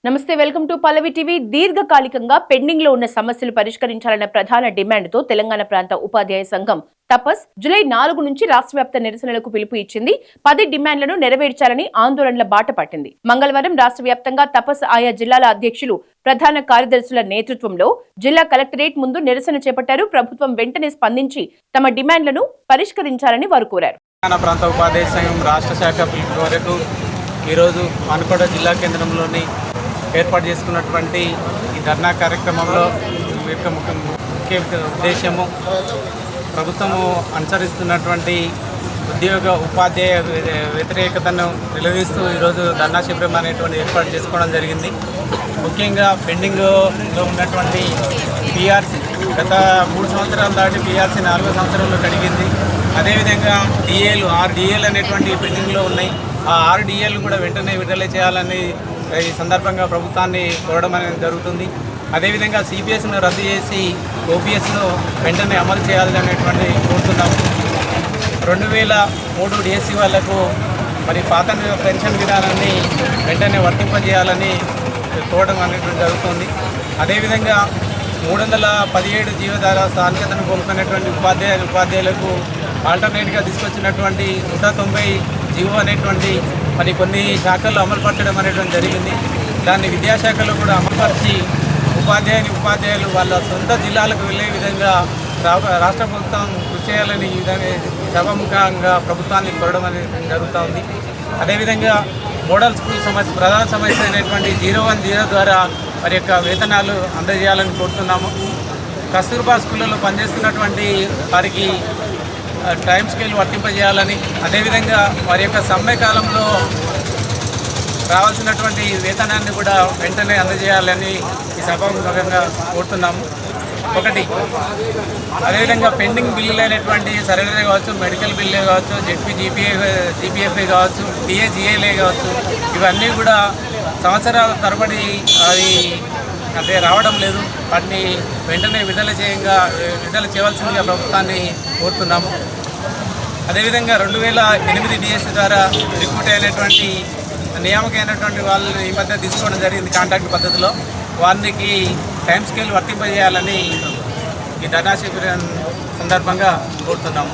నమస్తే, welcome to Pallavi TV. దీర్ఘకాలికంగా pending లో ఉన్న సమస్యలు పరిష్కరించాలన్న ప్రధాన డిమాండ్ తో తెలంగాణ ప్రాంత ఉపాధ్యాయ సంఘం తపస్ జూలై 4 నుంచి రాష్ట్ర వ్యాప్త నిరసనలకు పిలుపు ఇచ్చింది. 10 డిమాండ్లను నెరవేర్చాలని ఆందోళనల బాట పట్టింది. మంగళవారం రాష్ట్ర వ్యాప్తంగా తపస్ ఆయా జిల్లాల అధ్యక్షులు, ప్రధాన కార్యదర్శుల నేతృత్వంలో జిల్లా కలెక్టరేట్ ముందు నిరసన చేపట్టారు. ప్రభుత్వం వెంటనే స్పందించి తమ డిమాండ్లను పరిష్కరించాలని వారు కోరారు. తెలంగాణ ప్రాంత ఉపాధ్యాయ సంఘం రాష్ట్ర శాఖ పిలుపు వరకు ఈరోజు హన్మకొండ జిల్లా కేంద్రంలోని ఏర్పాటు చేసుకున్నటువంటి ఈ ధర్నా కార్యక్రమంలో యొక్క ముఖ్య ఉద్దేశము ప్రభుత్వము అనుసరిస్తున్నటువంటి ఉద్యోగ ఉపాధ్యాయ వ్యతిరేకతను నిలదీస్తూ ఈరోజు ధర్నా శిబిరం అనేటువంటి ఏర్పాటు చేసుకోవడం జరిగింది. ముఖ్యంగా పెండింగ్లో ఉన్నటువంటి పిఆర్సీ గత 3 సంవత్సరాలు దాటి పిఆర్సీ 4వ సంవత్సరంలో కడిగింది. అదేవిధంగా డిఏలు 6 డిఏలు అనేటువంటి పెండింగ్లో ఉన్నాయి. ఆ 6 డిఏలు కూడా వెంటనే విడుదల చేయాలని ఈ సందర్భంగా ప్రభుత్వాన్ని కోరడం అనేది జరుగుతుంది. అదేవిధంగా సిపిఎస్ను రద్దు చేసి ఓపీఎస్ను వెంటనే అమలు చేయాలనేటువంటి కోరుతున్నాము. 2003 డిఎస్సి వాళ్లకు మరి పాత పెన్షన్ విధానాన్ని వెంటనే వర్తింపజేయాలని కోరడం అనేటువంటి జరుగుతుంది. అదేవిధంగా 317 జీవధార స్థానికతను కోల్పోయినటువంటి ఉపాధ్యాయులకు ఆల్టర్నేట్గా తీసుకొచ్చినటువంటి 190 జీవో అనేటువంటి మరి కొన్ని శాఖల్లో అమలుపరచడం అనేటువంటి జరిగింది. దాన్ని విద్యాశాఖలో కూడా అమలుపరిచి ఉపాధ్యాయులు వాళ్ళ సొంత జిల్లాలకు వెళ్ళే విధంగా రాష్ట్ర ప్రభుత్వం కృషి చేయాలని ఈ విధంగా సభాముఖంగా ప్రభుత్వాన్ని కోరడం అనేది జరుగుతూ ఉంది. అదేవిధంగా మోడల్ స్కూల్ ప్రధాన సమస్య అయినటువంటి 01 ద్వారా వారి యొక్క వేతనాలు అందజేయాలని కోరుతున్నాము. కస్తూర్బా స్కూళ్ళలో పనిచేస్తున్నటువంటి వారికి టైం స్కేల్ వర్తింపజేయాలని, అదేవిధంగా వారి యొక్క సమ్మె కాలంలో రావాల్సినటువంటి వేతనాన్ని కూడా వెంటనే అందజేయాలని ఈ సభాముఖంగా కోరుతున్నాము. ఒకటి, అదేవిధంగా పెండింగ్ బిల్లులు అయినటువంటి సరెండర్ కావచ్చు, మెడికల్ బిల్లే కావచ్చు, జీపీఎఫ్ఏ కావచ్చు, టీఏజీఏలే కావచ్చు, ఇవన్నీ కూడా సంవత్సరాల తరబడి అవి అంటే రావడం లేదు. వాటిని వెంటనే విడుదల చేయవలసిందిగా ప్రభుత్వాన్ని కోరుతున్నాము. అదేవిధంగా 2008 డిఎస్సి ద్వారా రిక్రూట్ అయినటువంటి నియామకమైనటువంటి వాళ్ళు ఈ మధ్య తీసుకోవడం జరిగింది కాంట్రాక్ట్ పద్ధతిలో. వారికి టైం స్కేల్ వర్తింపజేయాలని ఈ ధర్నా శిబిరం సందర్భంగా కోరుతున్నాము.